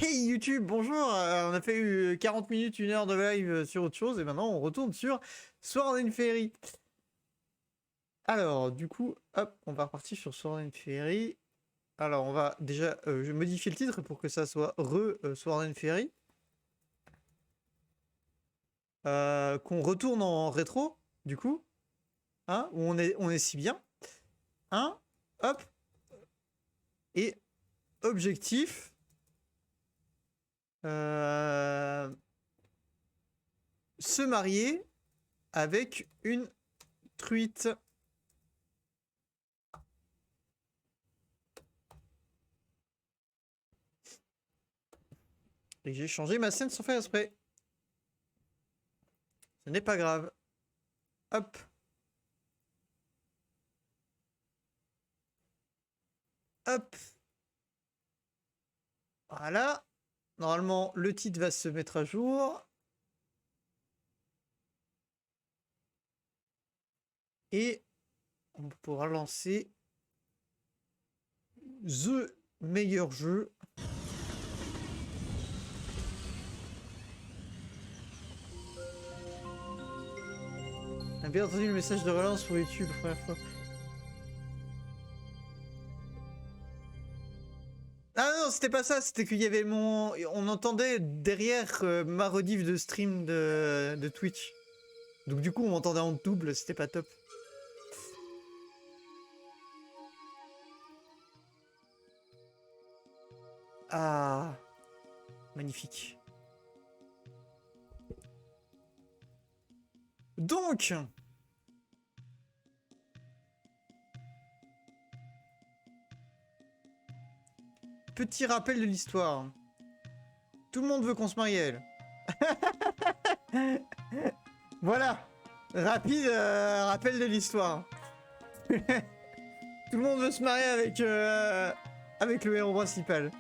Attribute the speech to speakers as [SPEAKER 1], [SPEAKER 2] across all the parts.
[SPEAKER 1] Hey YouTube, bonjour, on a fait 40 minutes, 1 heure de live sur autre chose et maintenant on retourne sur Sword and Fairy. Alors du coup, hop, on va repartir sur Sword and Fairy. Alors on va déjà, je vais modifier le titre pour que ça soit Sword and Fairy. Qu'on retourne en rétro, du coup, hein, où on est si bien. Hein, hop, et objectif. Se marier avec une truite. Et j'ai changé ma scène sans faire exprès. Ce n'est pas grave. Hop. Hop. Voilà. Normalement, le titre va se mettre à jour. Et on pourra lancer The meilleur jeu. On a bien entendu le message de relance pour YouTube la première fois. Ah non, c'était pas ça, c'était qu'il y avait mon... On entendait derrière ma rediff de stream de Twitch. Donc du coup, on m'entendait en double, c'était pas top. Ah, magnifique. Donc, petit rappel de l'histoire. Tout le monde veut qu'on se marie à elle. Voilà. Rapide rappel de l'histoire. Tout le monde veut se marier avec le héros principal.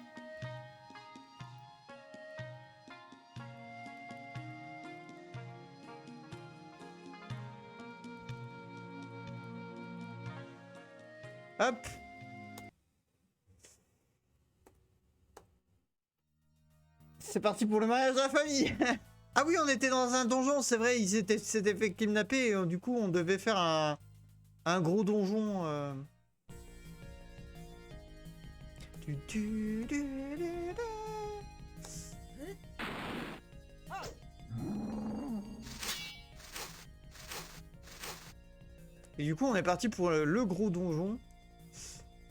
[SPEAKER 1] Hop. C'est parti pour le mariage de la famille. Ah oui, on était dans un donjon, c'est vrai, ils s'étaient fait kidnapper et du coup on devait faire un gros donjon. Et du coup on est parti pour le gros donjon.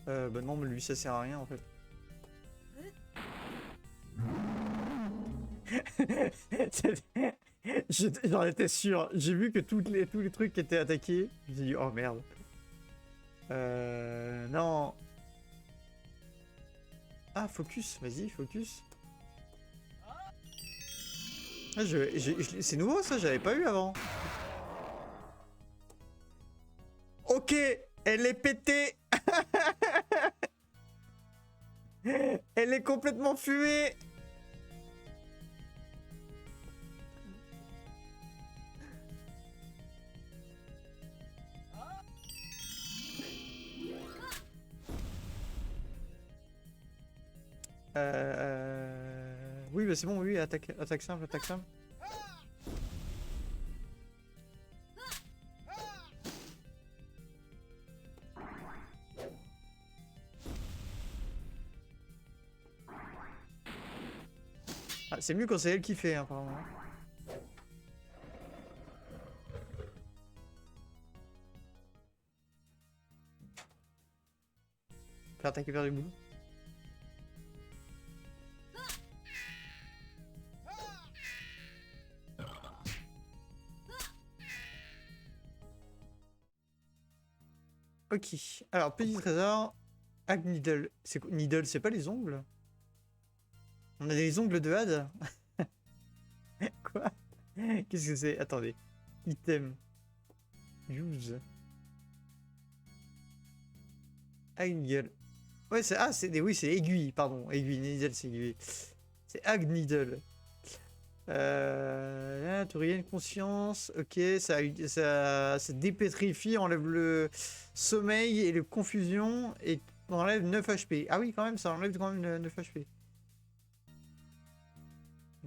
[SPEAKER 1] Bah non, mais lui ça sert à rien en fait. J'en étais sûr. J'ai vu que tous les trucs étaient attaqués. J'ai dit oh merde. Non. Ah focus, vas-y focus. Ah, c'est nouveau ça, j'avais pas eu avant. Ok, elle est pétée. Elle est complètement fumée. Oui, bah c'est bon, oui, attaque simple, attaque simple. Ah, c'est mieux quand c'est elle qui fait, hein, apparemment. Faire attaquer vers du boulot. Ok, alors petit trésor. Hag Needle. Needle, c'est pas les ongles? On a des ongles de Had. Quoi? Qu'est-ce que c'est? Attendez. Item. Use. Hag Needle. Ouais, c'est... Ah, c'est des... Oui, c'est aiguille, pardon. Aiguille, Needle, c'est aiguille. C'est Hag Needle. Tourienne conscience. Ok, ça dépétrifie, enlève le sommeil et le confusion et enlève 9 HP. Ah oui, quand même, ça enlève quand même 9 HP.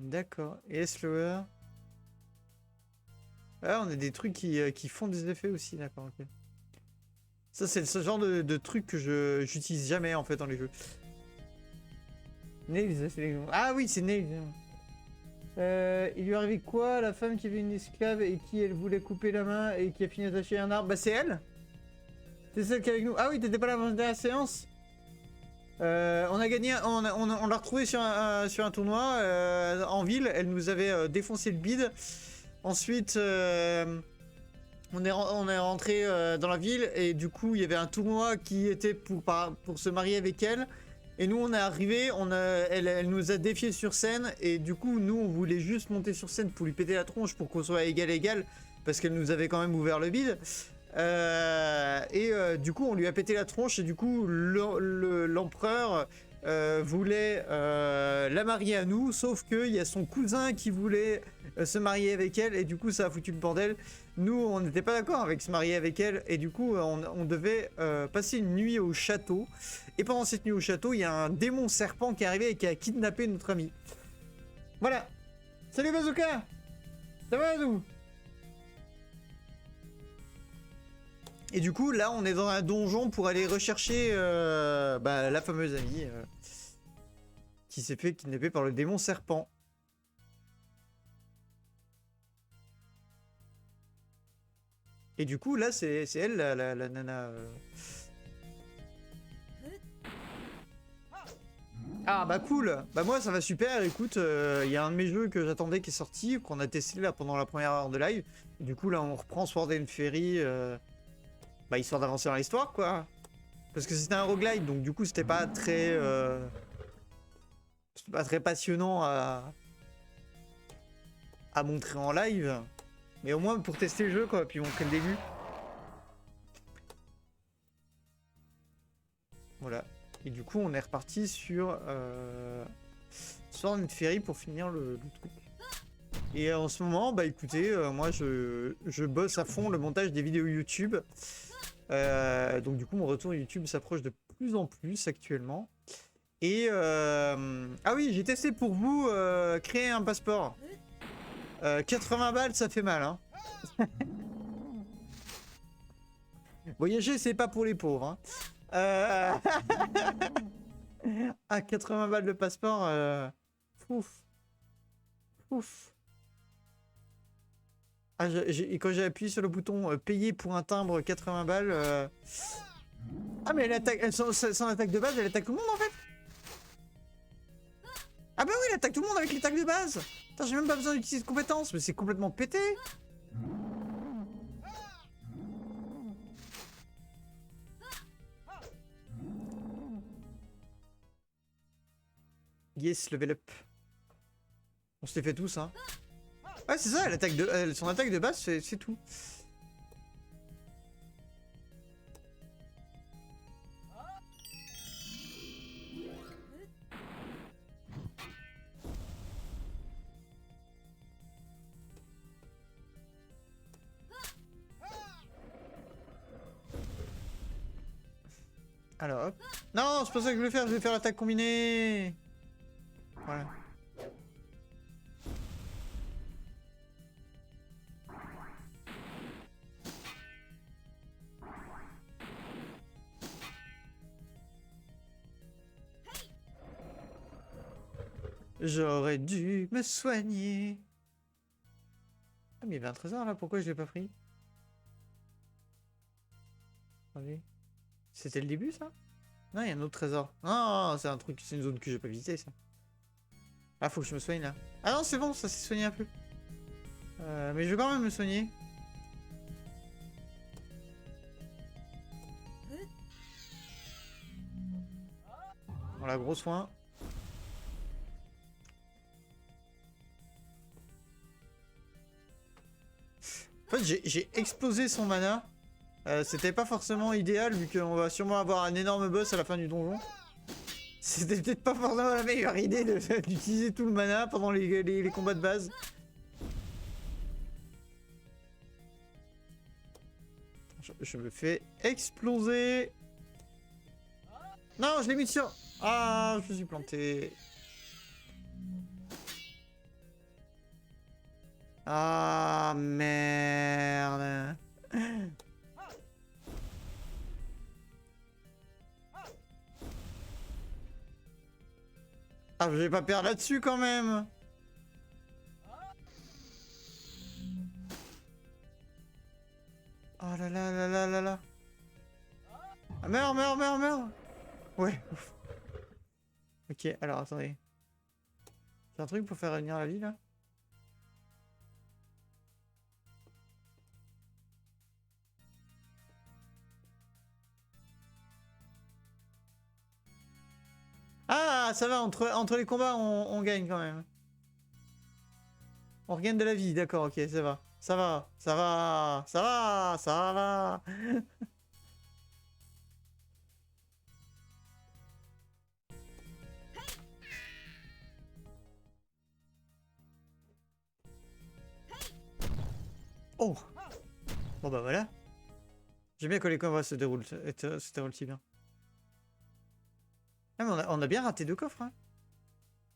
[SPEAKER 1] D'accord. Et slower. Ah, on a des trucs qui font des effets aussi, d'accord, ok. Ça, c'est ce genre de truc que j'utilise jamais en fait dans les jeux. Nails, c'est les... Ah oui, c'est Nails. Il lui arrivait quoi à la femme qui avait une esclave et qui elle voulait couper la main et qui a fini attachée à un arbre? Bah c'est elle. C'est celle qui est avec nous. Ah oui, t'étais pas là avant la séance. On a gagné, on l'a retrouvée sur un tournoi en ville. Elle nous avait défoncé le bide. Ensuite, on est rentré dans la ville et du coup, il y avait un tournoi qui était pour se marier avec elle. Et nous, on est arrivé, elle nous a défié sur scène et du coup, nous, on voulait juste monter sur scène pour lui péter la tronche pour qu'on soit égal parce qu'elle nous avait quand même ouvert le bide. Du coup, on lui a pété la tronche et du coup, l'empereur voulait la marier à nous, sauf qu'il y a son cousin qui voulait se marier avec elle et du coup, ça a foutu le bordel. Nous, on n'était pas d'accord avec se marier avec elle et du coup, on devait passer une nuit au château. Et pendant cette nuit au château, il y a un démon serpent qui est arrivé et qui a kidnappé notre ami. Voilà. Salut Bazooka. Ça va nous? Et du coup, là, on est dans un donjon pour aller rechercher la fameuse amie qui s'est fait kidnapper par le démon serpent. Et du coup, là, c'est elle, la nana... Ah bah cool. Bah moi, ça va super. Écoute, il y a un de mes jeux que j'attendais qui est sorti, qu'on a testé là pendant la première heure de live. Et du coup, là, on reprend Sword and Fairy... Bah, histoire d'avancer dans l'histoire, quoi. Parce que c'était un roguelite, donc du coup, c'était pas très... C'était pas très passionnant à montrer en live. Mais au moins pour tester le jeu, quoi, puis montrer le début. Voilà. Et du coup, on est reparti sur... Sword and Fairy pour finir le truc. Et en ce moment, bah écoutez, moi, je bosse à fond le montage des vidéos YouTube. Donc du coup mon retour YouTube s'approche de plus en plus actuellement. Et ah oui, j'ai testé pour vous créer un passeport. 80 balles, ça fait mal, hein. Voyager, c'est pas pour les pauvres, hein. Ah, 80 balles de passeport, ouf. Ouf. Ah, quand j'ai appuyé sur le bouton payer pour un timbre 80 balles. Ah, mais elle attaque, son attaque de base, elle attaque tout le monde en fait. Ah, bah oui, elle attaque tout le monde avec l'attaque de base. Putain, j'ai même pas besoin d'utiliser de compétences, mais c'est complètement pété. Yes, level up. On se les fait tous, hein. Ouais, c'est ça, son attaque de base, c'est tout. Alors, hop. Non, c'est pas ça que je vais faire l'attaque combinée. Voilà. J'aurais dû me soigner. Ah, mais il y avait un trésor là, pourquoi je l'ai pas pris? Attendez. C'était le début ça? Non, il y a un autre trésor. Non, c'est un truc, c'est une zone que j'ai pas visitée ça. Ah, faut que je me soigne là. Ah non, c'est bon, ça s'est soigné un peu. Mais je vais quand même me soigner. Voilà, gros soin. En fait, j'ai explosé son mana. C'était pas forcément idéal vu qu'on va sûrement avoir un énorme boss à la fin du donjon. C'était peut-être pas forcément la meilleure idée d'utiliser tout le mana pendant les combats de base. Je me fais exploser. Non, je l'ai mis sur... Ah, je me suis planté. Ah, merde. Ah, je vais pas perdre là-dessus quand même. Oh là là là là là là. Ah, meurs, meurs, meurs, meurs. Ouais, ouf. Ok, alors attendez. J'ai un truc pour faire revenir la vie là. Ah, ça va, entre les combats, on gagne quand même. On regagne de la vie, d'accord, ok, ça va. Ça va, ça va, ça va, ça va. Oh. Bon bah voilà. J'aime bien quand les combats se déroulent si bien. Ah, mais on a bien raté 2 coffres, hein.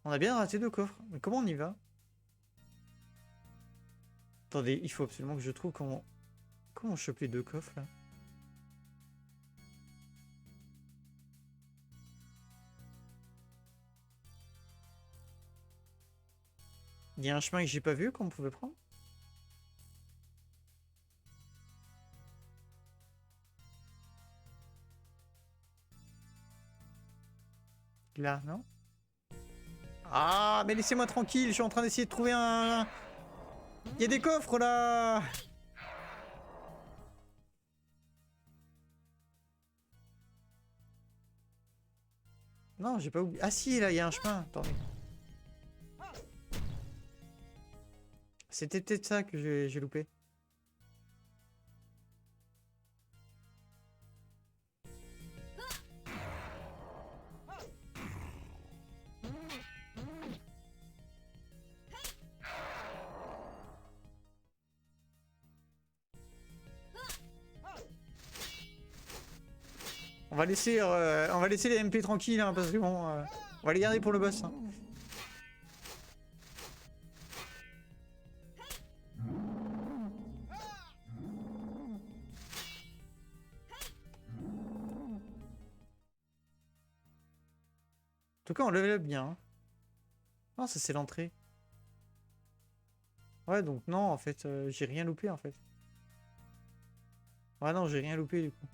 [SPEAKER 1] On a bien raté 2 coffres. Mais comment on y va? Attendez, il faut absolument que je trouve comment choper 2 coffres là. Il y a un chemin que j'ai pas vu qu'on pouvait prendre. Là, non? Ah, mais laissez-moi tranquille, je suis en train d'essayer de trouver un... Il y a des coffres là. Non, j'ai pas oublié. Ah si, là, il y a un chemin. Attendez. C'était peut-être ça que j'ai loupé. On va laisser les MP tranquilles, hein, parce que bon, on va les garder pour le boss, hein. En tout cas, on level up bien, hein. Non, ça c'est l'entrée. Ouais, donc non, en fait, j'ai rien loupé, en fait. Ouais, non, j'ai rien loupé, du coup.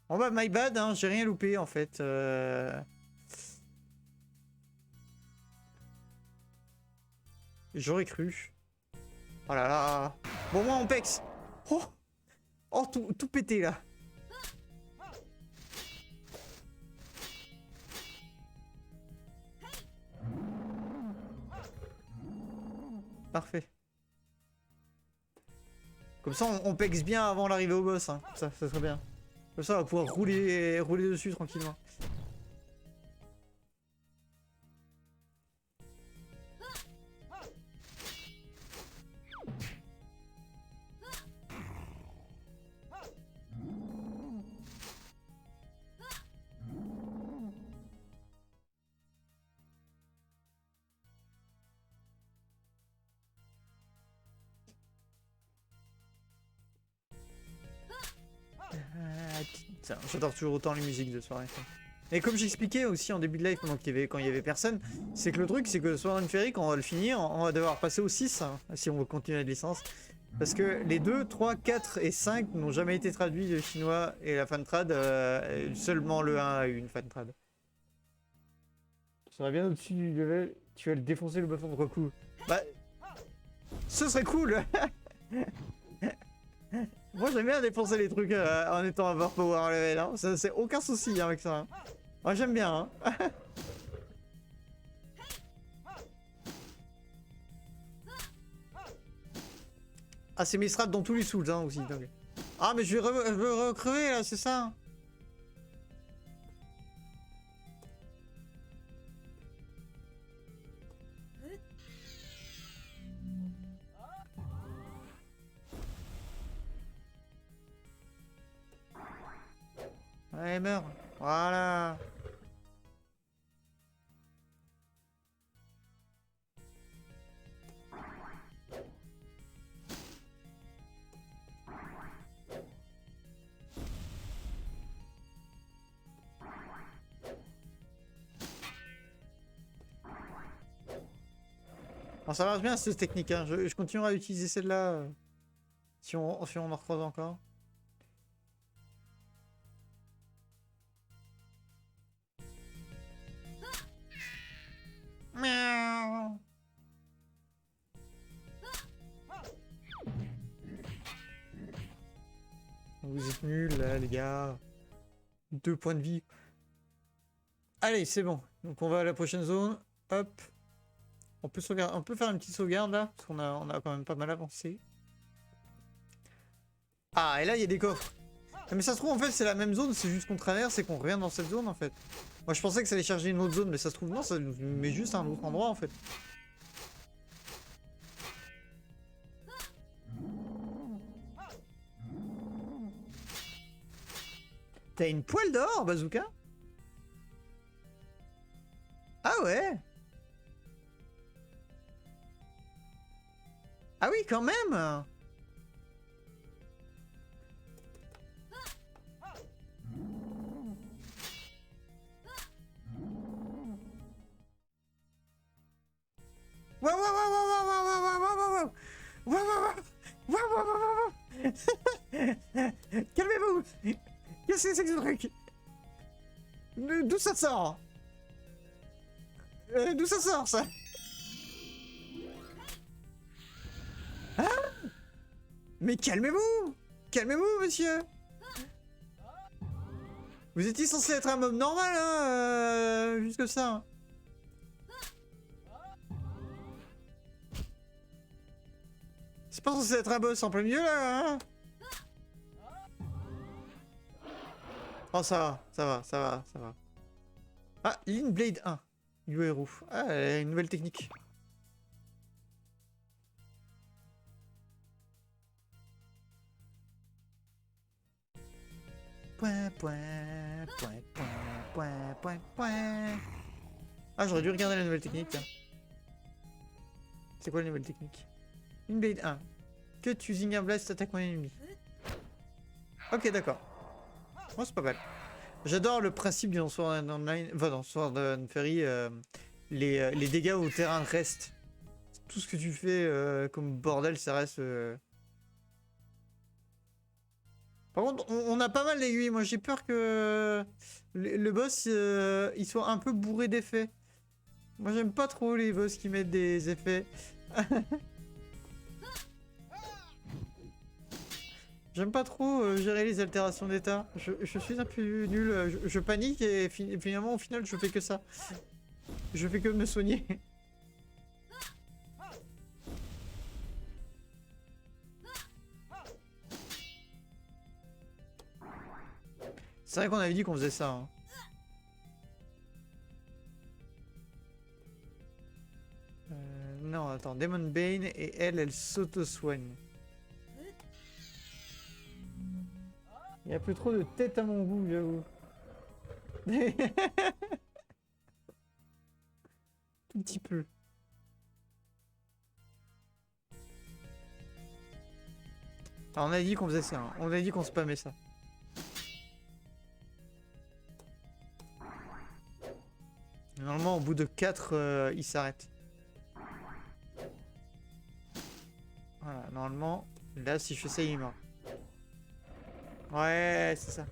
[SPEAKER 1] Bon bah, my bad, hein, j'ai rien loupé, en fait. J'aurais cru. Oh là là. Bon, moi, on pex. Oh, oh tout pété, là. Parfait. Comme ça, on pex bien avant l'arrivée au boss, hein. Ça serait bien. Comme ça, on va pouvoir rouler dessus tranquillement. J'adore toujours autant les musiques de soirée. Et comme j'expliquais aussi en début de live pendant quand il y avait personne, c'est que le truc c'est que Sword and Fairy, quand on va le finir, on va devoir passer au 6 hein, si on veut continuer la licence. Parce que les 2, 3, 4 et 5 n'ont jamais été traduits de chinois et la fantrad, seulement le 1 a eu une fantrad. Ça va bien au-dessus du level, tu vas le défoncer le bafon de Roku. Bah, ce serait cool. Moi j'aime bien défoncer les trucs en étant overpower level, hein. Ça c'est aucun souci avec ça, hein. Moi j'aime bien, hein. Ah c'est mes strats dans tous les souls, hein, aussi. Donc. Ah mais je veux recrever là, c'est ça. Allez meurs. Voilà. Alors, ça marche bien cette technique, hein. Je continuerai à utiliser celle-là si on en recroise encore. Miaou. Vous êtes nuls là les gars. 2 points de vie. Allez, c'est bon. Donc on va à la prochaine zone. Hop. On peut sauvegarder, on peut faire une petite sauvegarde là, parce on a quand même pas mal avancé. Ah, et là il y a des coffres. Mais ça se trouve en fait c'est la même zone, c'est juste qu'on traverse et qu'on revient dans cette zone en fait. Moi je pensais que ça allait charger une autre zone, mais ça se trouve non, ça nous met juste à un autre endroit en fait. T'as une poêle d'or, Bazooka? Ah ouais? Ah oui, quand même! Waouh, waouh, waouh, waouh, waouh, waouh, waouh, waouh, waouh, waouh. Calmez-vous! Qu'est-ce que c'est que ce truc? D'où ça sort? D'où ça sort ça? Hein? Mais calmez-vous! Calmez-vous, monsieur! Vous étiez censé être un mob normal, hein, juste que ça. C'est pas censé être un boss en plein milieu, là, hein? Oh, ça va, ça va, ça va, ça va. Ah, Lean Blade 1. Du héros. Ah, elle a une nouvelle technique. Point, point, point, point, point, point, point. Ah, j'aurais dû regarder la nouvelle technique. C'est quoi la nouvelle technique? Une Blade 1. Cut using a blast attaque mon ennemi. Ok, d'accord. Oh, c'est pas mal. J'adore le principe du Sword and Online, enfin dans Sword and Fairy, les dégâts au terrain restent. Tout ce que tu fais comme bordel, ça reste. Par contre, on a pas mal d'aiguilles. Moi, j'ai peur que le boss il soit un peu bourré d'effets. Moi, j'aime pas trop les boss qui mettent des effets. J'aime pas trop gérer les altérations d'état. Je suis un peu nul. Je panique et finalement, au final, je fais que ça. Je fais que me soigner. C'est vrai qu'on avait dit qu'on faisait ça. Hein. Non, attends. Demon Bane et elle s'auto-soigne. Il y a plus trop de tête à mon goût, j'avoue. Tout petit peu. Alors, on a dit qu'on faisait ça. Hein. On a dit qu'on spammait ça. Normalement, au bout de 4, il s'arrête. Voilà, normalement, là, si je fais ça, il est mort. Ouais, c'est ça.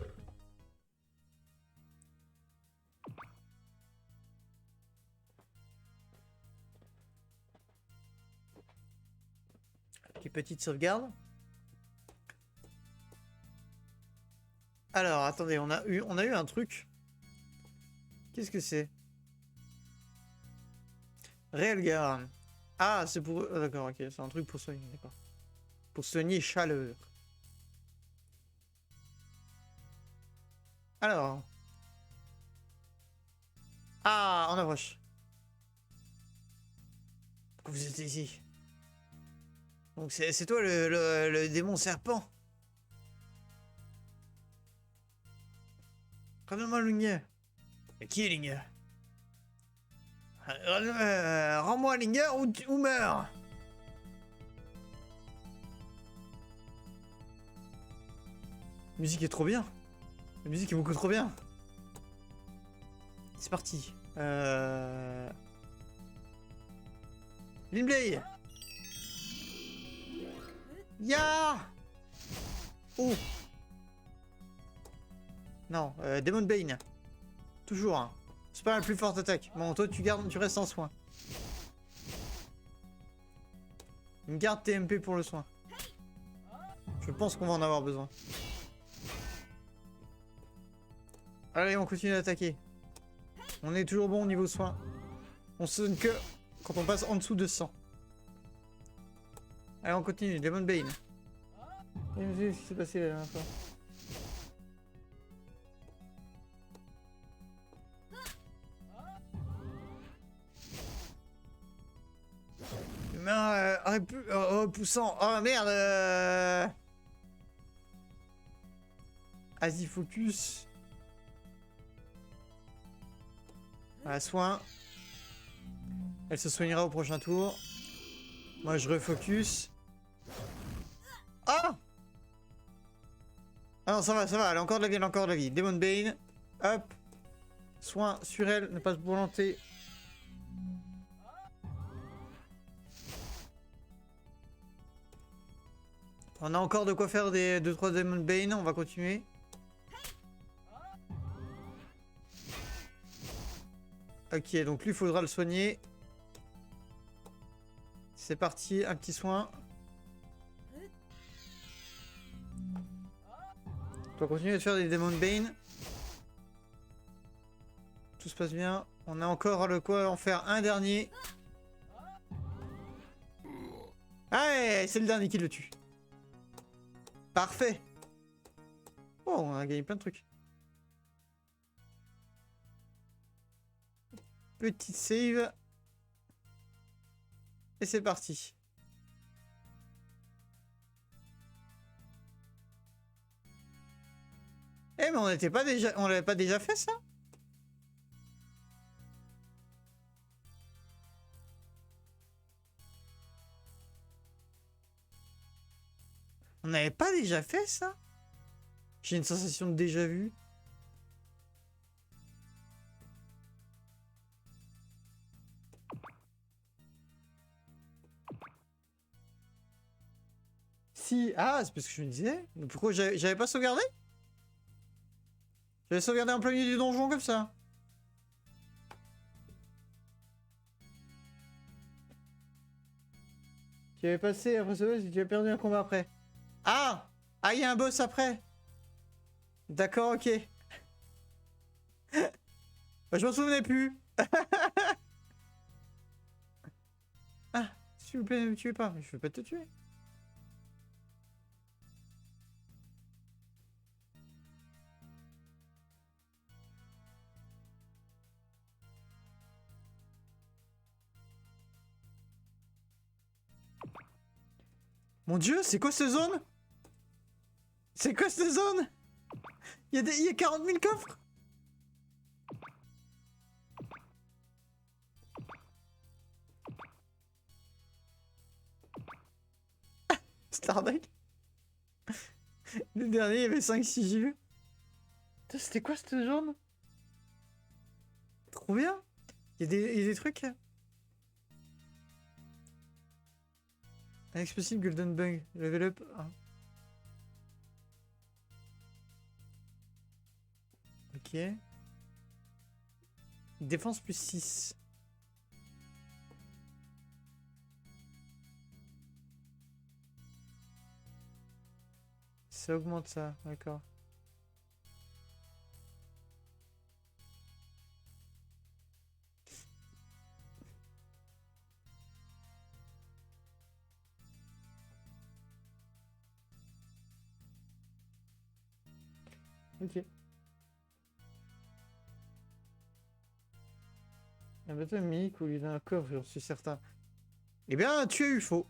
[SPEAKER 1] Ok, petite sauvegarde. Alors, attendez, on a eu un truc. Qu'est-ce que c'est? Railgun. Ah, c'est pour... Oh, d'accord, ok, c'est un truc pour soigner, d'accord. Pour soigner chaleur. Alors. Ah, on approche. Pourquoi vous êtes ici? Donc c'est toi le démon serpent. Ramène-moi Linger. Et qui est Linger? Rends-moi Linger ou meurs. La musique est trop bien. La musique est beaucoup trop bien. C'est parti. Limblay. Ya. Oh. Non, Demon Bane. Toujours. Hein. C'est pas la plus forte attaque. Bon, toi, tu restes en soin. Garde TMP pour le soin. Je pense qu'on va en avoir besoin. Allez, on continue d'attaquer. On est toujours bon au niveau soin. On se donne que quand on passe en dessous de 100. Allez, on continue. Demon Bane. Qu'est-ce qui s'est passé la dernière fois? Repoussant. Oh merde. Vas-y, focus. Voilà, soin. Elle se soignera au prochain tour. Moi, je refocus. Ah! Ah non, ça va, elle a encore de la vie, elle a encore de la vie. Demon Bane. Hop. Soin sur elle, ne pas se planter. On a encore de quoi faire des 2-3 Demon Bane, on va continuer. Ok, donc lui, il faudra le soigner. C'est parti, un petit soin. On va continuer de faire des Demon Bane. Tout se passe bien. On a encore le quoi en faire un dernier. Ah, c'est le dernier qui le tue. Parfait. Oh, on a gagné plein de trucs. Petite save. Et c'est parti. Eh mais on l'avait pas déjà fait ça? On n'avait pas déjà fait ça? J'ai une sensation de déjà vu. Si, ah, c'est parce que je me disais. Pourquoi j'avais pas sauvegardé? J'avais sauvegardé en plein milieu du donjon comme ça. Tu avais passé après ce boss et tu as perdu un combat après. Ah! Ah, il y a un boss après. D'accord, ok. Bah, je m'en souvenais plus. Ah, s'il vous plaît, ne me tuez pas. Je veux pas te tuer. Mon dieu, c'est quoi cette zone? C'est quoi cette zone? Il y a 40 000 coffres. Stardeck. Le dernier, il y avait 5-6 JV. C'était quoi cette zone? Trop bien. Il y a des trucs. Inexpressible Golden Bug. Level up. Ah. Ok. Défense plus 6. Ça augmente ça, d'accord. Ok. Un bateau mic au lieu d'un coffre, j'en suis certain. Eh bien, tu as eu faux.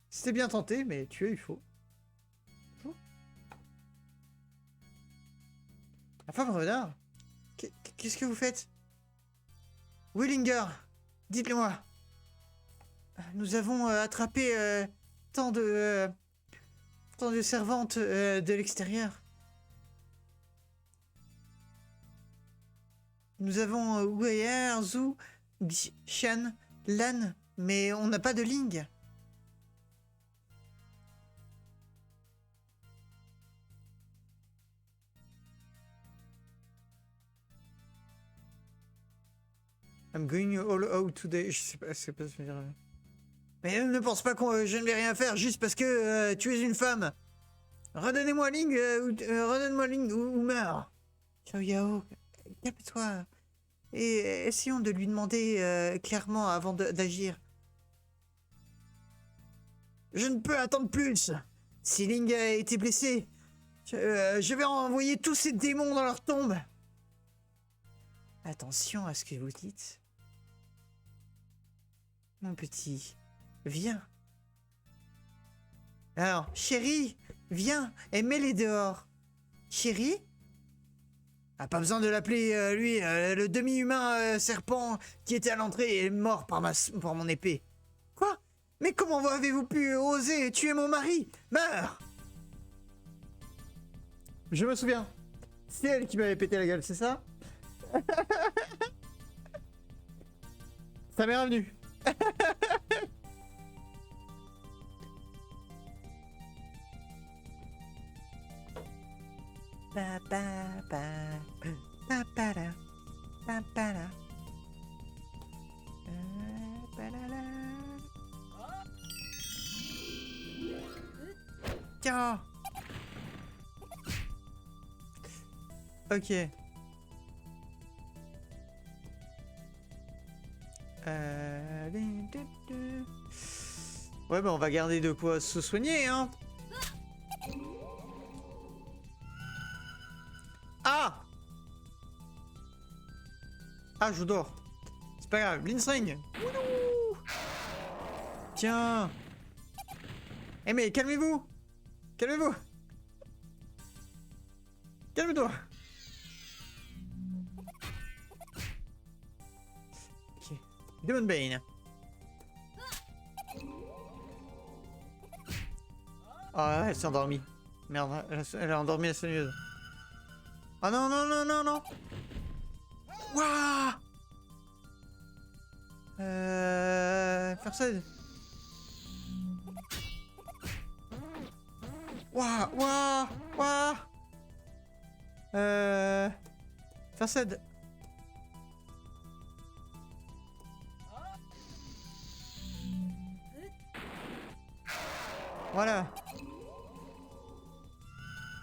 [SPEAKER 1] C'était bien tenté, mais tu as eu faux. La femme renard. Qu'est-ce que vous faites? Willinger, dites-le-moi. Nous avons attrapé tant de servantes de l'extérieur. Nous avons Weyer, Zhu, Xian, Lan, mais on n'a pas de Ling. I'm going all out today. Je sais pas ce que ça veut dire. Mais ne pense pas que je ne vais rien faire juste parce que tu es une femme. Redonnez-moi Ling, redonne-moi Ling ou meurs. Xiao Yao, calme-toi. Et essayons de lui demander clairement avant d'agir. Je ne peux attendre plus. Si Ling a été blessé, je vais envoyer tous ces démons dans leur tombe. Attention à ce que vous dites. Mon petit, viens. Alors, chérie, viens et mets-les dehors. Chérie? Ah, pas besoin de l'appeler, lui, le demi-humain serpent qui était à l'entrée est mort par mon épée. Quoi? Mais comment avez-vous pu oser tuer mon mari? Meurs! Je me souviens. C'est elle qui m'avait pété la gueule, c'est ça? Ça m'est revenu. Pa pa pa pa pa la pa pa la pa la la. Tiens. Ok. Ouais, bah on va garder de quoi se soigner, hein. Ah! Ah, je dors. C'est pas grave, Blitzring. Tiens. Eh mais calmez-vous. Calmez-vous. Calme-toi. Ok. Demon Bane. Ah, elle s'est endormie. Merde, elle a endormi la soigneuse. Ah non, non, non, non, non. Wouah. Faire ça. Wouah, wouah, wouah. Faire ça. Voilà.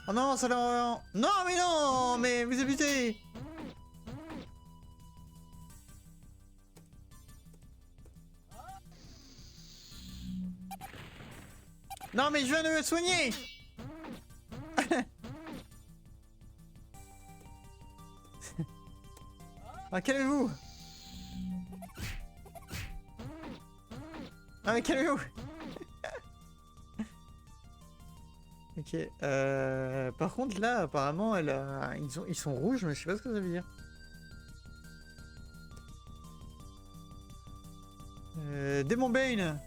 [SPEAKER 1] Oh non, ça l'a... Non, mais non, mais vous abusez. Non, mais je viens de me soigner. Ah, calmez-vous. Ah, mais calmez-vous. Ok, par contre là apparemment ils sont rouges mais je sais pas ce que ça veut dire. Demon Bane.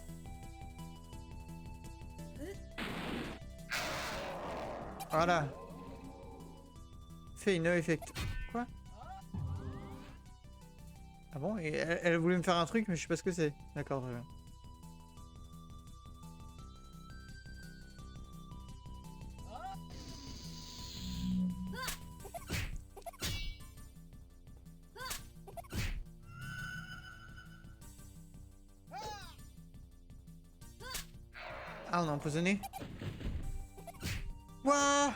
[SPEAKER 1] Voilà. Fait no effect. Quoi? Ah bon? Et elle voulait me faire un truc mais je sais pas ce que c'est. D'accord, très bien. Ah, on a empoisonné. Wouah.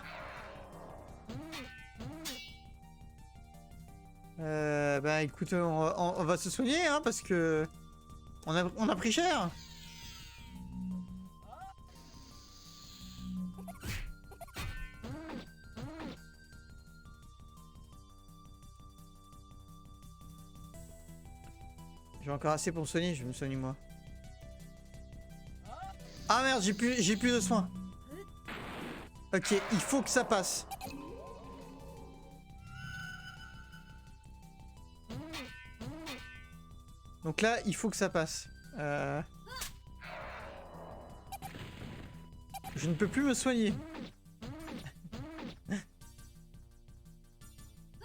[SPEAKER 1] Bah écoute, on va se soigner hein, parce que on a pris cher. J'ai encore assez pour me soigner, je vais me soigner moi. Ah merde, j'ai plus de soins. Ok, il faut que ça passe. Donc là, il faut que ça passe. Je ne peux plus me soigner.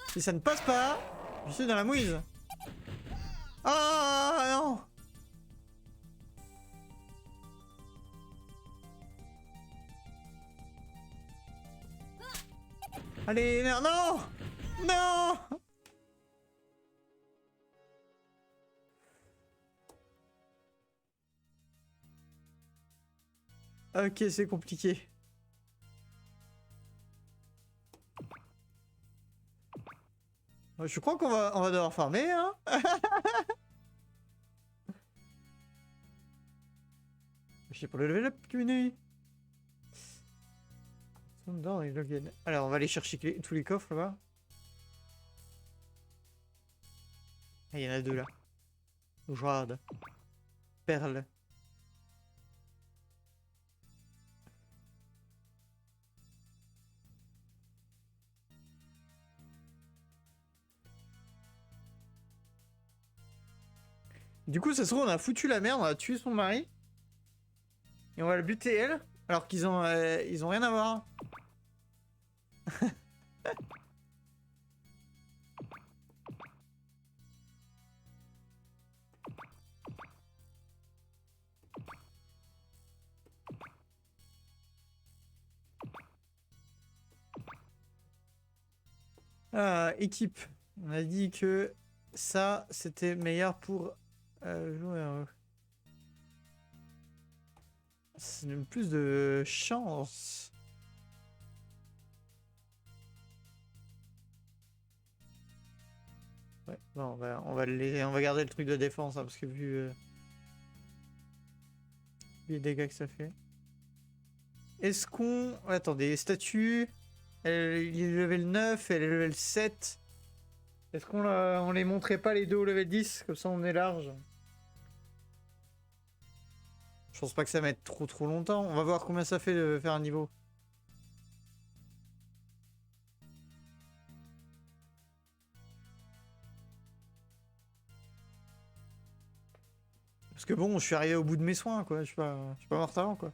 [SPEAKER 1] Si ça ne passe pas, je suis dans la mouise. Ah non. Allez, merde, non! Non! Ok, c'est compliqué. Je crois on va devoir farmer, hein. J'ai pour le level up, Kumine. Alors, on va aller chercher tous les coffres là-bas. Ah, il y en a deux là. Jade. Perle. Du coup, ça se trouve, on a foutu la merde, on a tué son mari. Et on va le buter elle, alors qu'ils ont rien à voir. Équipe. On a dit que ça, c'était meilleur pour jouer. C'est même plus de chance. Ouais, bon, on va garder le truc de défense, hein, parce que vu les dégâts que ça fait. Est-ce qu'on... Attendez, statue... il est level 9, elle est level 7. Est-ce on les montrait pas les deux au level 10? Comme ça on est large. Je pense pas que ça mette trop longtemps. On va voir combien ça fait de faire un niveau. Parce que bon, je suis arrivé au bout de mes soins, quoi. Je suis pas mort avant, quoi.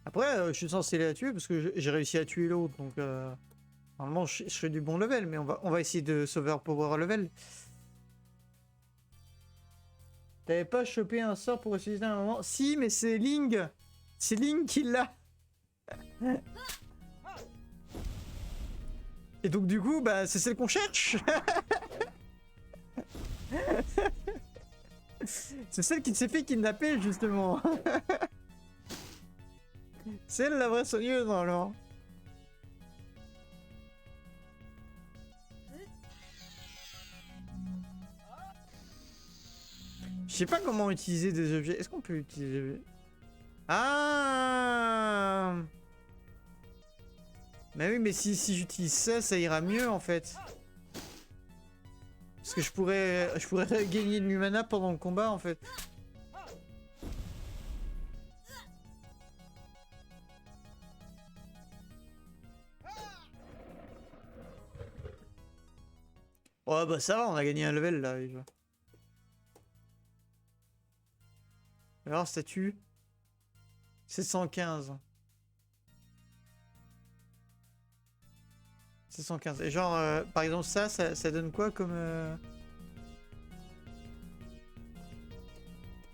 [SPEAKER 1] Après, je suis censé la tuer parce que j'ai réussi à tuer l'autre, donc normalement je fais du bon level, mais on va essayer de sauver power level. T'avais pas chopé un sort pour utiliser un moment? Si, mais c'est Ling. C'est Ling qui l'a. Et donc du coup, bah c'est celle qu'on cherche. C'est celle qui s'est fait kidnapper justement. C'est elle la vraie soigneuse alors. Je sais pas comment utiliser des objets. Est-ce qu'on peut utiliser... Ah! Mais oui, mais si j'utilise ça, ça ira mieux en fait. Parce que je pourrais gagner de l'Umana pendant le combat en fait. Oh bah ça va, on a gagné un level là déjà. Alors statut 715. 715. Et genre par exemple ça donne quoi comme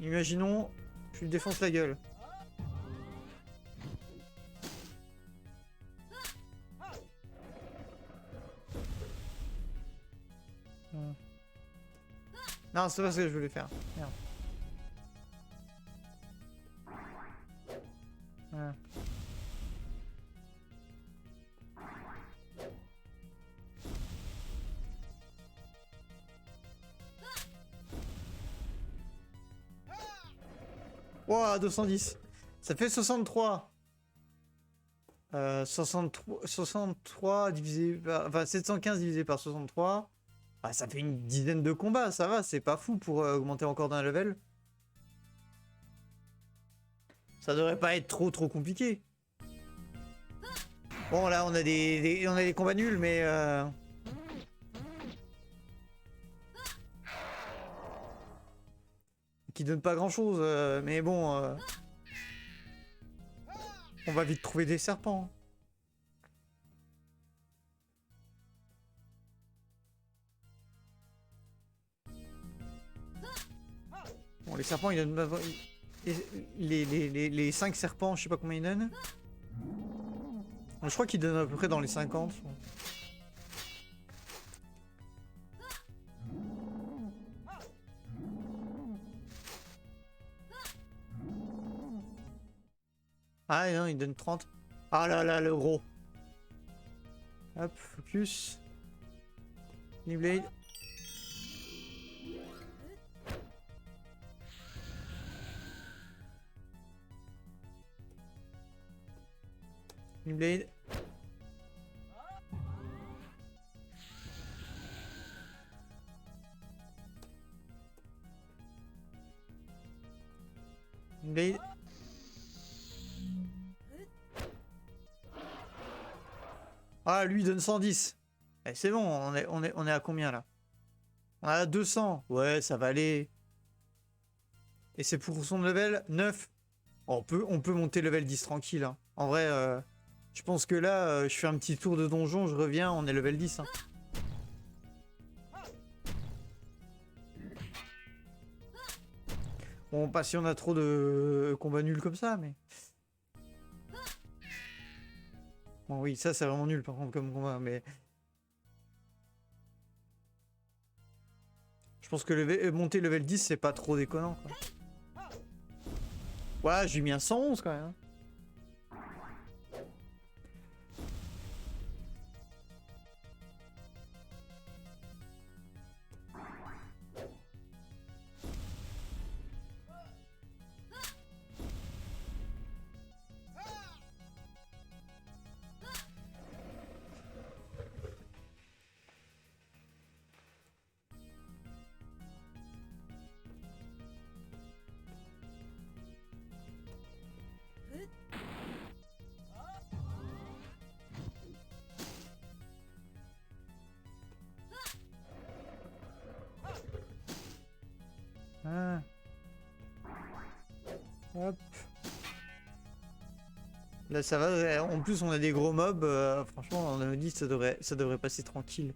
[SPEAKER 1] Imaginons je lui défonce la gueule. Non, c'est pas ce que je voulais faire. Merde. Voilà. Wow, 210. Ça fait 63. 63 divisé par... Enfin, 715 divisé par 63. Ah, ça fait une dizaine de combats, ça va, c'est pas fou pour augmenter encore d'un level. Ça devrait pas être trop compliqué. Bon, là, on a des combats nuls, mais... qui donnent pas grand-chose, mais bon... on va vite trouver des serpents. Bon, les serpents, ils donnent... Les 5 serpents, je sais pas combien ils donnent. Je crois qu'il donne à peu près dans les 50. Ah non, il donne 30. Ah là là, le gros. Hop, focus. Blade. Blade. Blade. Ah, lui il donne 110. Eh, c'est bon, on est à combien là? On est à 200. Ouais, ça va aller. Et c'est pour son level 9. Oh, on peut monter level 10 tranquille. Hein. En vrai, je pense que là, je fais un petit tour de donjon, je reviens, on est level 10. Hein. Bon, pas si on a trop de combats nuls comme ça, mais... Bon oui, ça c'est vraiment nul par contre comme combat, mais... Je pense que monter level 10 c'est pas trop déconnant quoi. Ouais, j'ai mis un 111 quand même. Ah. Hop. Là ça va, en plus on a des gros mobs, franchement on a dit ça devrait passer tranquille.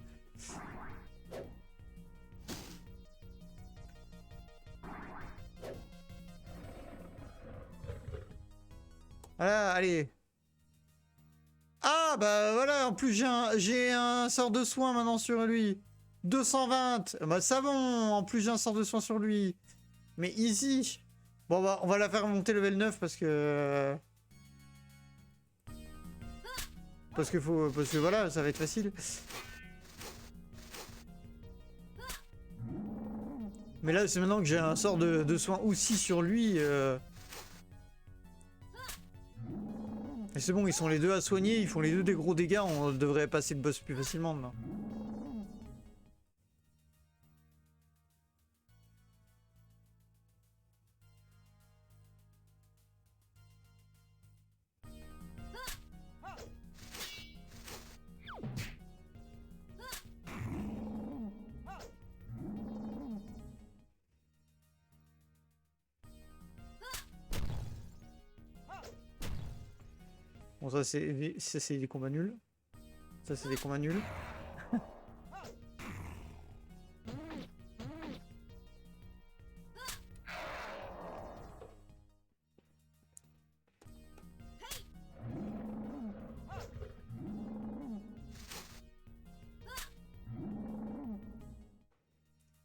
[SPEAKER 1] Voilà, allez. Ah bah voilà, en plus j'ai un sort de soin maintenant sur lui. 220. Bah ça bon, en plus j'ai un sort de soin sur lui. Mais easy. Bon bah on va la faire monter level 9 parce que... Parce que voilà, ça va être facile. Mais là c'est maintenant que j'ai un sort de soin aussi sur lui. Et c'est bon, ils sont les deux à soigner, ils font les deux des gros dégâts, on devrait passer le boss plus facilement maintenant. Bon ça c'est des combats nuls. Ça c'est des combats nuls.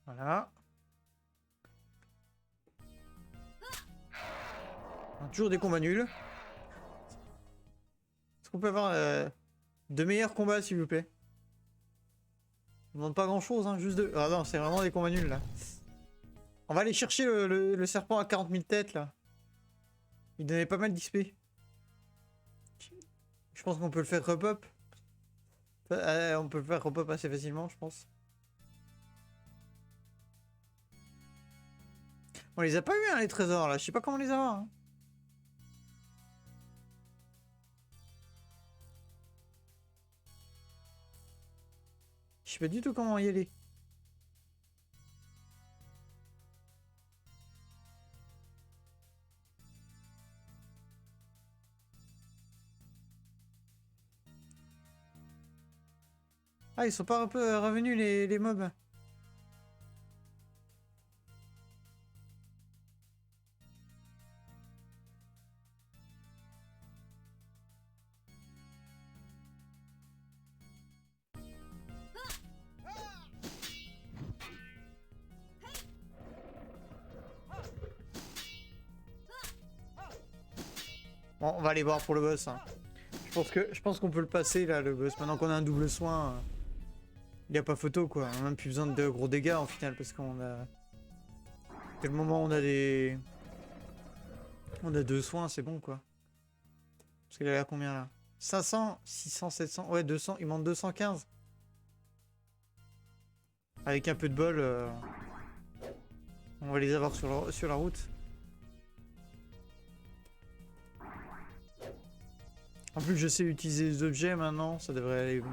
[SPEAKER 1] Voilà. Toujours des combats nuls. Est-ce qu'on peut avoir de meilleurs combats s'il vous plaît? On demande pas grand chose, hein, juste deux. Ah non, c'est vraiment des combats nuls là. On va aller chercher le serpent à 40 000 têtes là. Il donnait pas mal d'XP. Je pense qu'on peut le faire repop. On peut le faire repop assez facilement, je pense. On les a pas eu hein, les trésors là, je sais pas comment les avoir. Hein. Je sais pas du tout comment y aller. Ah, ils sont pas un peu revenus les mobs. On va aller voir pour le boss. Hein. Je pense qu'on peut le passer là, le boss. Maintenant qu'on a un double soin, il n'y a pas photo quoi. On n'a même plus besoin de gros dégâts en final parce qu'on a. Quel moment on a des. On a 2 soins, c'est bon quoi. Parce qu'il est à combien là? 500, 600, 700, ouais 200, il manque 215. Avec un peu de bol, on va les avoir sur la route. En plus je sais utiliser les objets maintenant, ça devrait aller.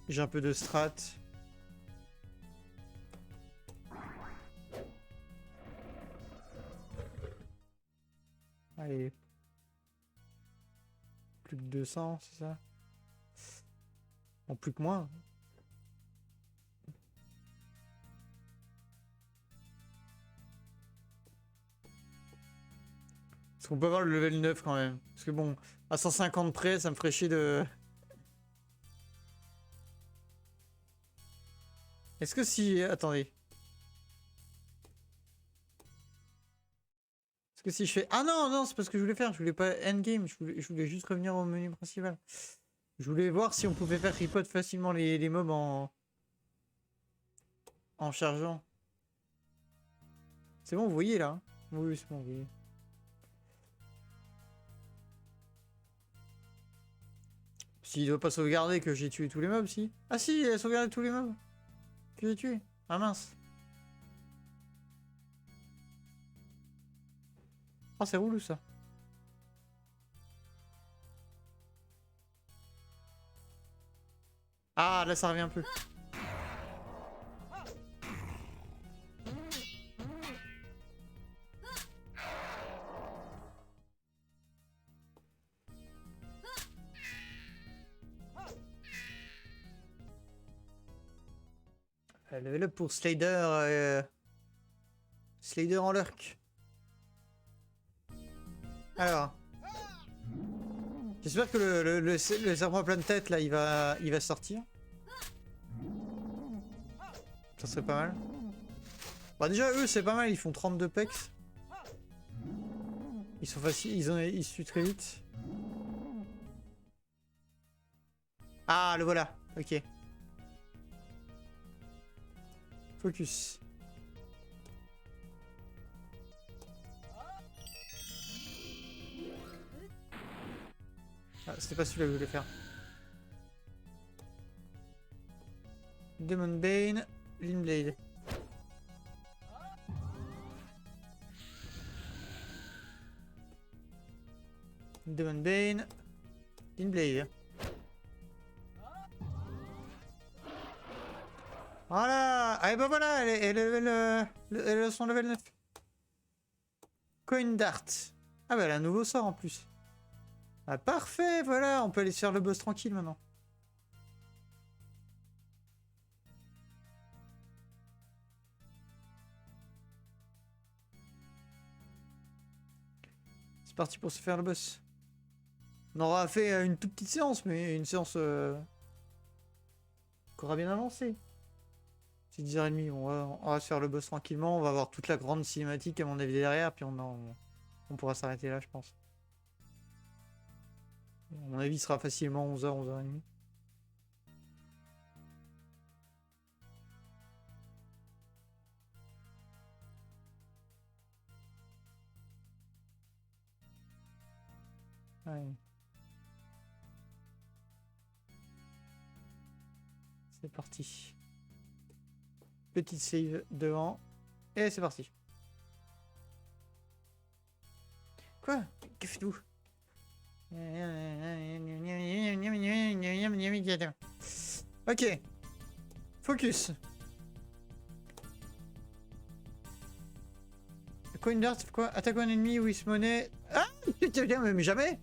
[SPEAKER 1] J'ai un peu de strat. Allez. Plus que 200, c'est ça? En plus que moins. Est-ce qu'on peut avoir le level 9 quand même? Parce que bon, à 150 près, ça me ferait chier de... Est-ce que si... Attendez. Est-ce que si je fais... Ah non, non, c'est pas ce que je voulais faire. Je voulais pas endgame. Je voulais juste revenir au menu principal. Je voulais voir si on pouvait faire tripod facilement les mobs en chargeant. C'est bon, vous voyez là? Oui, c'est bon, vous voyez. S'il doit pas sauvegarder que j'ai tué tous les mobs, si. Ah si, il a sauvegardé tous les mobs que j'ai tués. Ah mince. Ah, c'est relou ça. Ah, là ça revient un peu. Level up pour Slader. Slader en lurk. Alors. J'espère que le serpent à pleine tête là il va sortir. Ça serait pas mal. Bah déjà eux c'est pas mal, ils font 32 pecs. Ils sont faciles, ils se tuent très vite. Ah le voilà, ok. Focus. Ah, c'était pas celui-là que je voulais faire. Demon Bane, Limblade. Demon Bane, Limblade. Voilà. Ah et bah voilà, elle a son level 9. Coin Dart. Ah bah elle a un nouveau sort en plus. Ah parfait, voilà, on peut aller se faire le boss tranquille maintenant. C'est parti pour se faire le boss. On aura fait une toute petite séance, mais une séance qui aura bien avancé. C'est 10h30, on va se faire le boss tranquillement, on va avoir toute la grande cinématique à mon avis derrière, puis on pourra s'arrêter là je pense. À mon avis il sera facilement 11h, 11h30. Ouais. C'est parti. Petite save devant. Et c'est parti. Quoi? Que faites-vous? Ok. Focus. Coin Dart, quoi? Attaque un ennemi ou il se monnaie. Ah! Mais jamais!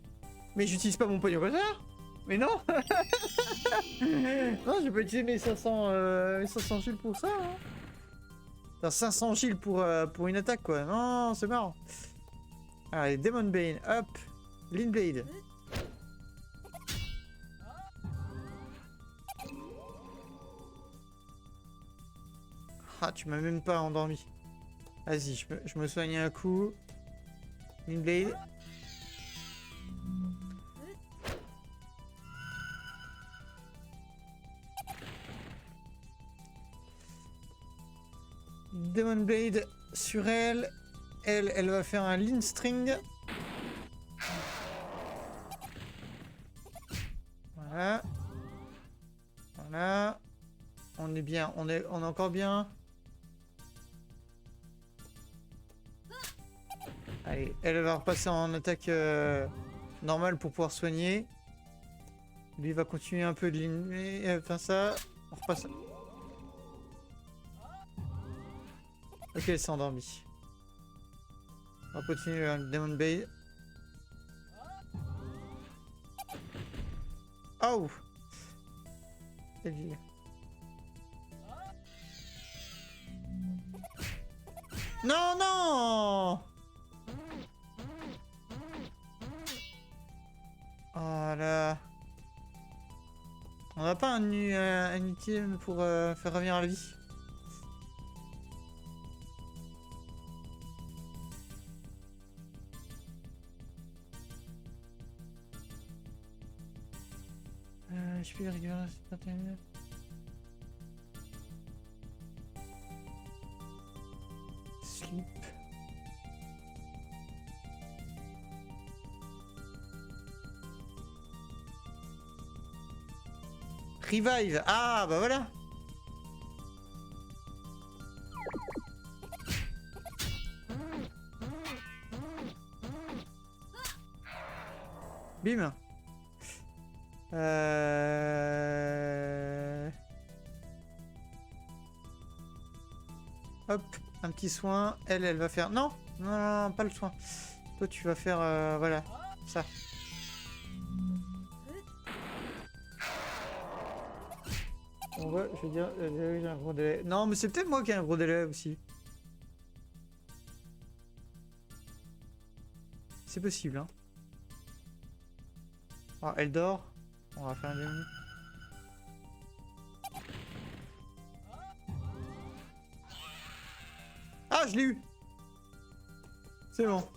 [SPEAKER 1] Mais j'utilise pas mon pognon comme ça! Mais non! Non, je vais pas utiliser mes 500 shields pour ça. Hein. Enfin, 500 shields pour une attaque, quoi. Non, c'est marrant. Allez, Demon Bane, hop. Limblade. Ah, tu m'as même pas endormi. Vas-y, je me soigne un coup. Limblade. Demon Blade sur elle. Elle va faire un Lean String. Voilà. Voilà. On est bien, on est encore bien. Allez, elle va repasser en attaque normale pour pouvoir soigner. Lui va continuer un peu de limer, enfin ça. On repasse. Ok, elle s'est endormie. On va continuer le Demon Blade. Oh! Non, non! Oh là. On n'a pas un item pour faire revenir à la vie. Je peux récupérer cette minutes. Sleep. Revive. Ah bah voilà. Bim. Hop, un petit soin. Elle va faire... Non, non, non, non, pas le soin. Toi, tu vas faire... voilà, ça. On voit, je veux dire, j'ai un gros délai. Non, mais c'est peut-être moi qui ai un gros délai aussi. C'est possible, hein. Ah, elle dort. On va faire un demi. Ah, je l'ai eu. C'est bon.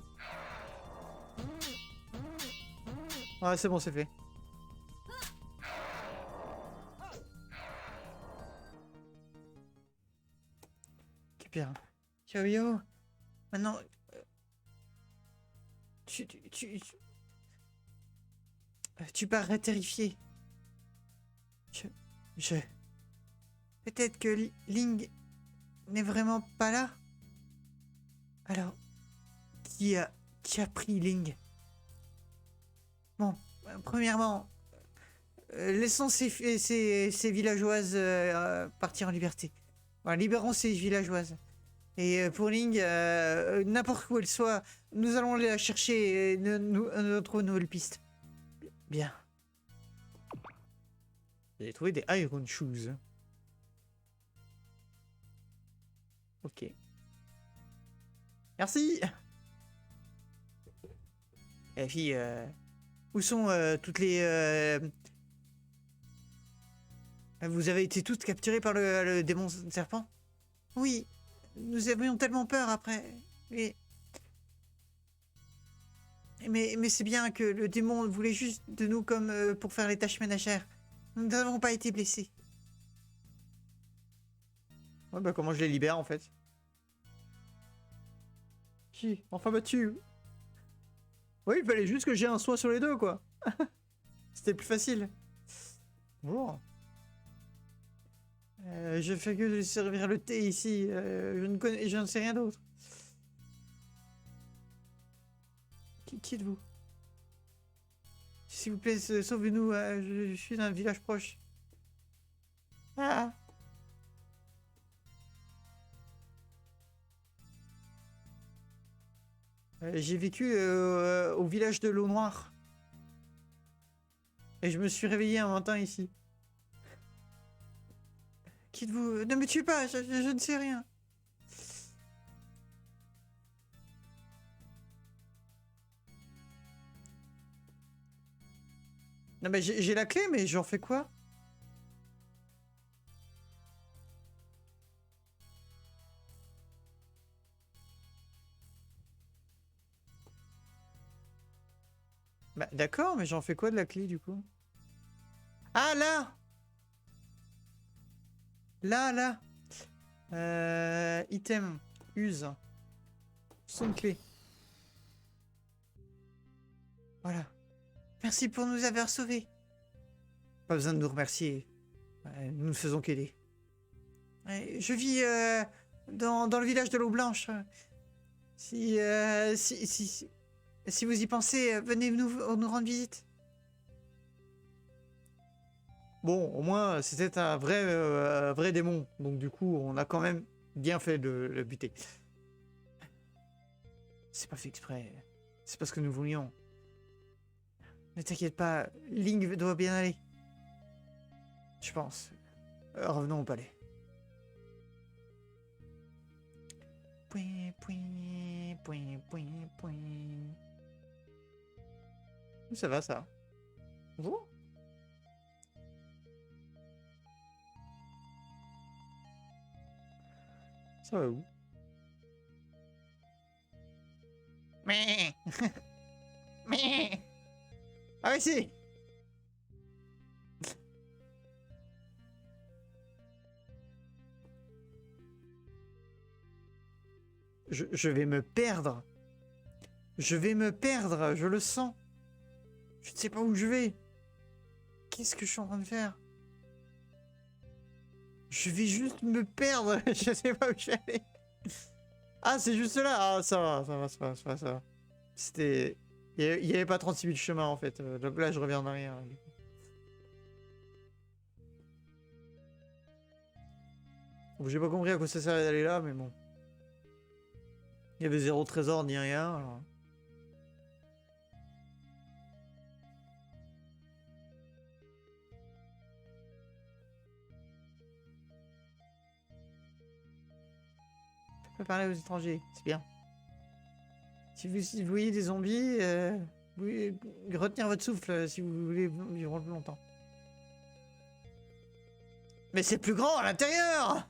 [SPEAKER 1] Ah, c'est bon, c'est fait. Ok, bien. Ciao, yo. Maintenant... Tu parais terrifié. Je... Peut-être que Ling n'est vraiment pas là. Alors, qui a pris Ling? Bon, premièrement, laissons ces villageoises partir en liberté. Voilà, libérons ces villageoises. Et pour Ling, n'importe où elle soit, nous allons la chercher et nous trouver une nouvelle piste. Bien. J'ai trouvé des Iron Shoes. Ok. Merci. Et puis, où sont toutes les... Vous avez été toutes capturées par le démon serpent? Oui. Nous avions tellement peur après. Oui. Mais c'est bien que le démon voulait juste de nous comme pour faire les tâches ménagères. Nous n'avons pas été blessés. Ouais, bah comment je les libère en fait? Qui? Enfin battu. Oui, il fallait juste que j'ai un soin sur les deux, quoi. C'était plus facile. Bonjour. Je fais que servir le thé ici. Je ne sais rien d'autre. Qui êtes-vous? S'il vous plaît, sauvez-nous. Je suis dans un village proche. Ah! J'ai vécu au village de l'eau noire. Et je me suis réveillé un matin ici. Qui êtes-vous? Ne me tuez pas, je ne sais rien. Non mais j'ai la clé, mais j'en fais quoi? Bah d'accord, mais j'en fais quoi de la clé du coup? Ah là! Là! Item. Use. Son de clé. Voilà. Merci pour nous avoir sauvés. Pas besoin de nous remercier. Nous ne faisons qu'aider. Je vis dans le village de l'eau blanche. Si vous y pensez, venez nous rendre visite. Bon, au moins, c'était un vrai démon. Donc du coup, on a quand même bien fait de le buter. C'est pas fait exprès. C'est parce que nous voulions. Ne t'inquiète pas, Link doit bien aller. Je pense. Revenons au palais. Point, point, point, point, point. Ça va, ça. Bonjour. Ça va où? Mais mais ah oui si. Je vais me perdre. Je vais me perdre, je le sens. Je ne sais pas où je vais. Qu'est-ce que je suis en train de faire? Je vais juste me perdre. Je sais pas où je vais aller. Ah, c'est juste là. Ah, ça va, ça va, ça va, ça va, ça va. C'était... Il n'y avait pas 36 000 chemins, en fait. Donc là, je reviens en arrière. Bon, j'ai pas compris à quoi ça servait d'aller là, mais bon. Il y avait zéro trésor, ni rien, alors... Je peux parler aux étrangers, c'est bien. Si vous voyez des zombies, vous pouvez retenir votre souffle si vous voulez vivre plus longtemps. Mais c'est plus grand à l'intérieur!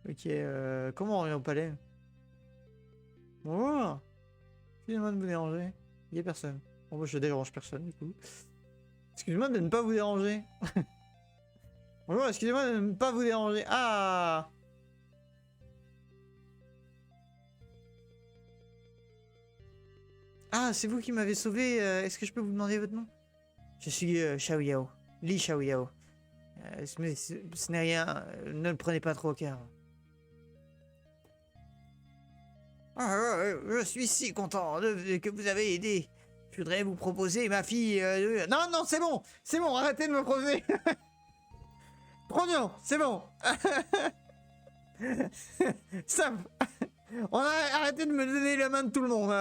[SPEAKER 1] Ok, comment on revient au palais? Bonjour! Excusez-moi de vous déranger. Il n'y a personne. Bon, moi je dérange personne du coup. Excusez-moi de ne pas vous déranger. Bonjour, excusez-moi de ne pas vous déranger. Ah! Ah, c'est vous qui m'avez sauvé. Est-ce que je peux vous demander votre nom? Je suis Xiao Yao. Li Xiao Yao. Ce n'est rien. Ne le prenez pas trop au cœur. Je suis si content que vous avez aidé. Je voudrais vous proposer ma fille. Non, non, c'est bon. C'est bon, arrêtez de me proposer. Trop bien, c'est bon. Stop. Arrêtez de me donner la main de tout le monde.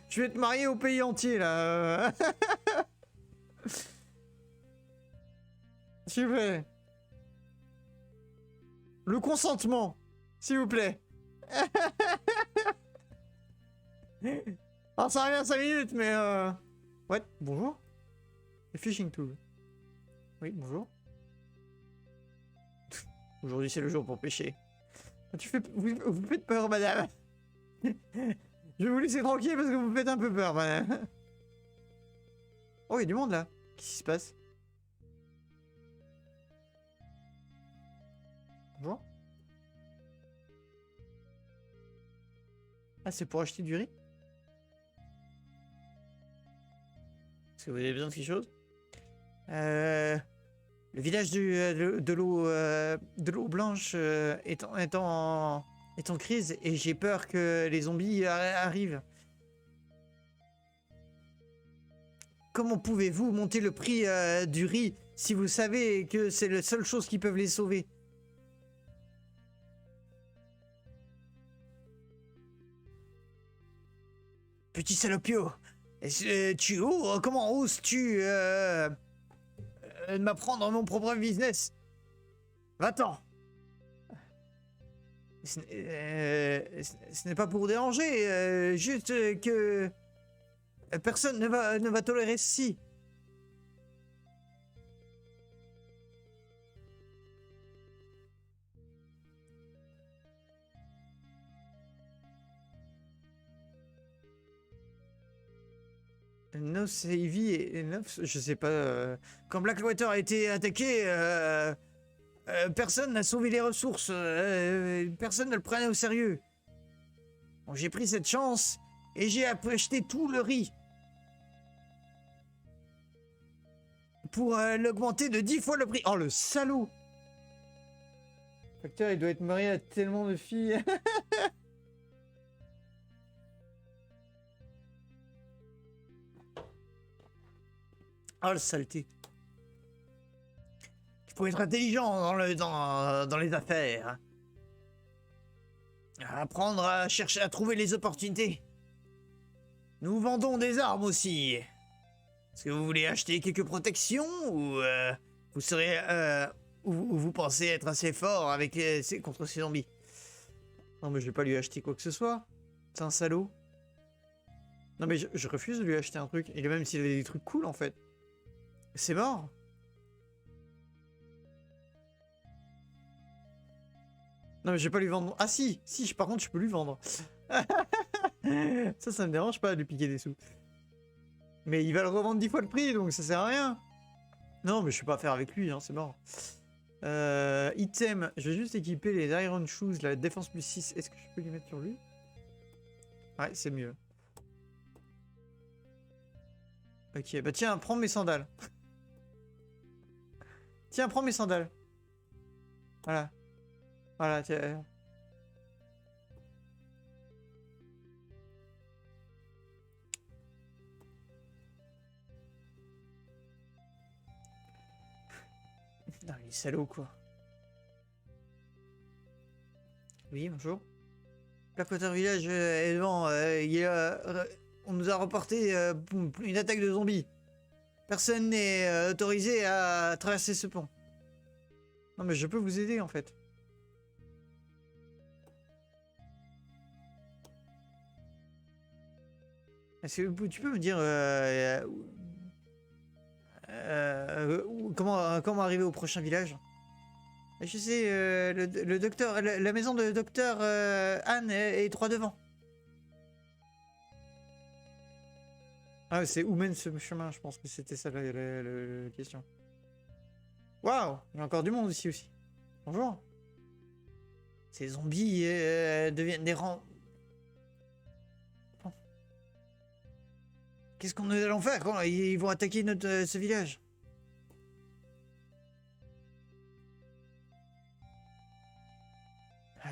[SPEAKER 1] Je vais te marier au pays entier là. S'il vous plaît. Le consentement, s'il vous plaît. Alors ça revient 5 minutes, mais ouais, bonjour. Le fishing tool. Oui, bonjour. Aujourd'hui c'est le jour pour pêcher. Vous faites peur, madame. Je vais vous laisser tranquille parce que vous faites un peu peur, madame. Oh, il y a du monde là. Qu'est-ce qui se passe? Bonjour. Ah, c'est pour acheter du riz? Est-ce que vous avez besoin de quelque chose? Le village de l'eau blanche est en crise et j'ai peur que les zombies arrivent. Comment pouvez-vous monter le prix du riz si vous savez que c'est la seule chose qui peut les sauver? Petit salopio, comment oses-tu m'apprendre mon propre business? Va-t'en. Ce n'est pas pour déranger, juste que personne ne va tolérer ceci. Nos Heavy et Nox, je sais pas. Quand Blackwater a été attaqué, personne n'a sauvé les ressources. Personne ne le prenait au sérieux. Bon, j'ai pris cette chance et j'ai acheté tout le riz. Pour l'augmenter de 10 fois le prix. Oh, le salaud! Facteur, il doit être marié à tellement de filles. Oh, le saleté. Il faut être intelligent dans les affaires. Apprendre à chercher à trouver les opportunités. Nous vendons des armes aussi. Est-ce que vous voulez acheter quelques protections ou vous serez ou vous pensez être assez fort avec contre ces zombies? Non mais je vais pas lui acheter quoi que ce soit. C'est un salaud. Non mais je refuse de lui acheter un truc. Et même s'il avait des trucs cool en fait. C'est mort. Non mais je vais pas lui vendre. Ah si, par contre je peux lui vendre. Ça me dérange pas de lui piquer des sous. Mais il va le revendre 10 fois le prix, donc ça sert à rien. Non, mais je sais pas faire avec lui, hein, c'est mort. Item, je vais juste équiper les Iron Shoes, la défense plus 6. Est-ce que je peux les mettre sur lui? Ouais, c'est mieux. Ok, bah tiens, prends mes sandales. Tiens, prends mes sandales. Voilà. Voilà, tiens. Non, il est salaud, quoi. Oui, bonjour. Blackwater Village est devant. On nous a reporté une attaque de zombies. Personne n'est autorisé à traverser ce pont. Non, mais je peux vous aider, en fait. Est-ce que tu peux me dire comment arriver au prochain village? Je sais, le docteur, la maison de docteur Anne est droit devant. Ah, c'est où mène ce chemin? Je pense que c'était ça la question. Waouh, il y a encore du monde ici aussi. Bonjour. Ces zombies deviennent des rangs. Qu'est-ce qu'on allons faire quand ils vont attaquer ce village?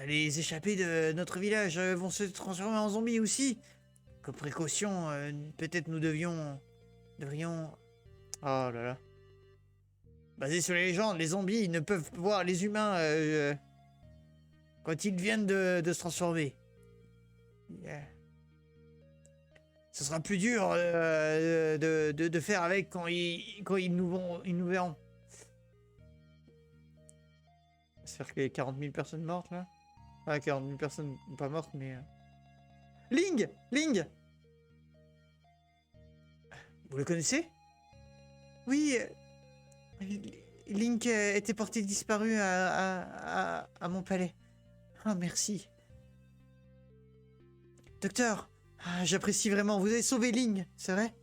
[SPEAKER 1] Les échappés de notre village vont se transformer en zombies aussi. Comme précaution, peut-être nous devrions... Oh là là. Basé sur les légendes, les zombies ne peuvent voir les humains quand ils viennent de se transformer. Yeah. Ce sera plus dur de faire avec quand ils nous verront. J'espère qu'il y a 40 000 personnes mortes là. Ah, 40 000 personnes pas mortes, mais... Ling! Vous le connaissez? Oui, Link était porté disparu à mon palais. Ah, merci. Docteur, j'apprécie vraiment. Vous avez sauvé Link, c'est vrai?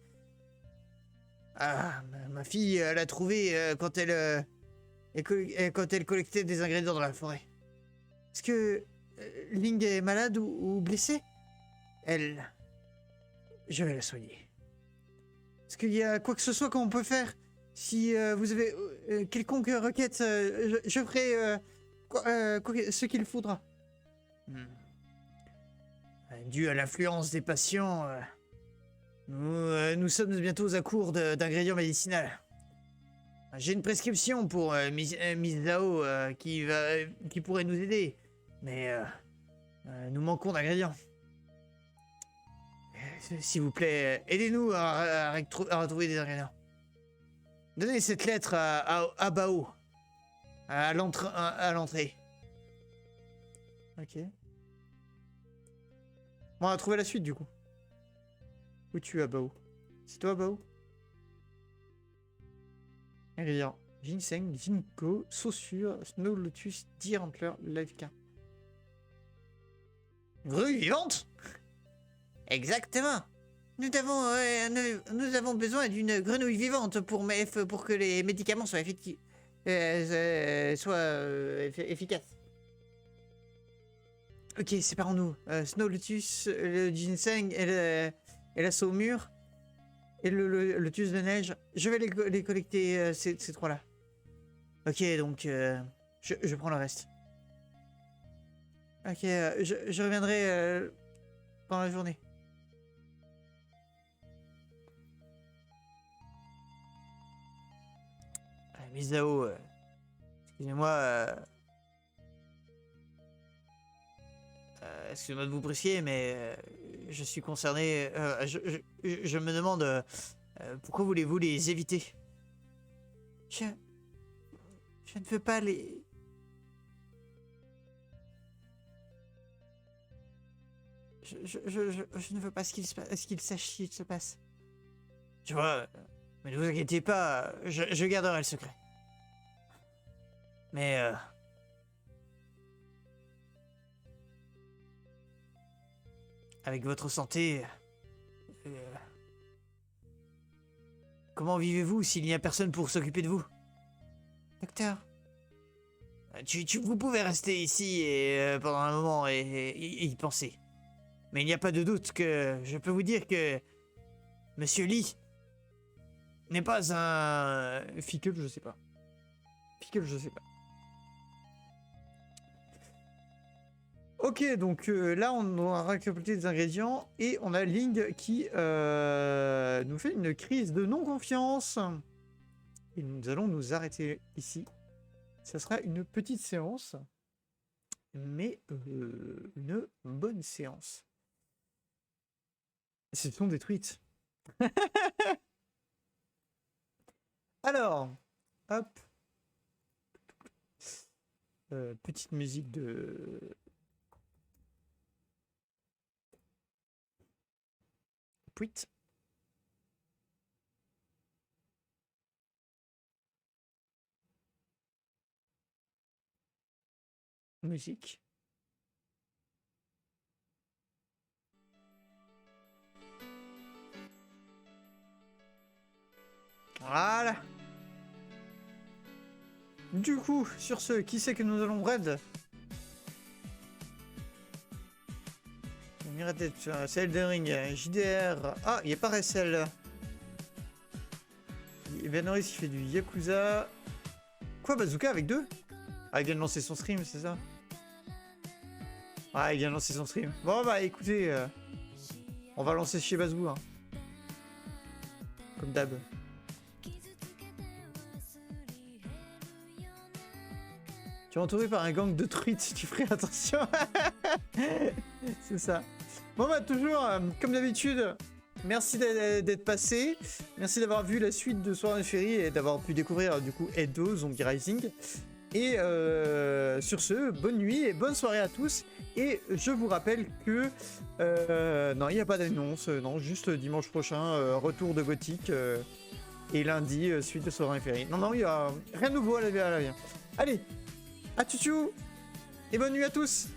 [SPEAKER 1] Ah, ma fille l'a trouvé quand elle collectait des ingrédients dans la forêt. Est-ce que Ling est malade ou blessée? Je vais la soigner. Est-ce qu'il y a quoi que ce soit qu'on peut faire? Si vous avez quelconque requête, je ferai ce qu'il faudra. Dû à l'influence des patients, nous sommes bientôt à court d'ingrédients médicinaux. J'ai une prescription pour Miss Zhao qui pourrait nous aider, mais nous manquons d'ingrédients. S'il vous plaît, aidez-nous à retrouver des ingrédients. Donnez cette lettre à Bao, à l'entrée. Ok. Bon, on va trouver la suite du coup. Où tu es, Bao? C'est toi, Bao? Ingrédients. Ginseng, ginkgo, saussure, snow lotus, deer antler, livequin. Grue vivante? Exactement. Nous avons besoin d'une grenouille vivante pour que les médicaments soient effectifs. Efficaces. Ok, séparons-nous. Snow Lotus, le ginseng et la saumure. Et le lotus de neige. Je vais les collecter, ces trois-là. Ok, donc je prends le reste. Ok, je reviendrai pendant la journée. Misao, excusez-moi. Excusez-moi de vous brusquer, mais je suis concerné. Je me demande pourquoi voulez-vous les éviter? Je ne veux pas les... Je ne veux pas qu'ils sachent ce qu'il se passe. Tu vois, mais ne vous inquiétez pas, je garderai le secret. Mais... avec votre santé... comment vivez-vous s'il n'y a personne pour s'occuper de vous? Docteur, vous pouvez rester ici et, pendant un moment et y penser. Mais il n'y a pas de doute que je peux vous dire que Monsieur Lee n'est pas un... Fickle, je sais pas. Fickle, je sais pas. Ok, donc là on a récolté des ingrédients et on a Ling qui nous fait une crise de non-confiance. Et nous allons nous arrêter ici. Ça sera une petite séance, mais une bonne séance. Elles sont détruites. Alors, hop. Petite musique de... Puit. Musique. Voilà. Du coup, sur ce, qui c'est que nous allons raid? C'est Elden Ring, JDR. Ah, il n'y a pas Ressel. Vanoris qui fait du Yakuza. Quoi, Bazooka avec deux? Ah, il vient de lancer son stream, c'est ça? Ah, il vient de lancer son stream. Bon, bah écoutez, on va lancer chez Bazou, hein. Comme d'hab. Tu es entouré par un gang de truites, tu ferais attention. C'est ça. Bon bah toujours, comme d'habitude, merci d'être passé. Merci d'avoir vu la suite de Sword and Fairy et d'avoir pu découvrir du coup Edo, Zombie Rising. Et sur ce, bonne nuit et bonne soirée à tous. Et je vous rappelle que... non, il n'y a pas d'annonce, non, juste dimanche prochain, retour de Gothic. Et lundi, suite de Sword and Fairy. Non, il n'y a rien de nouveau à la vie. Allez, à tchou et bonne nuit à tous.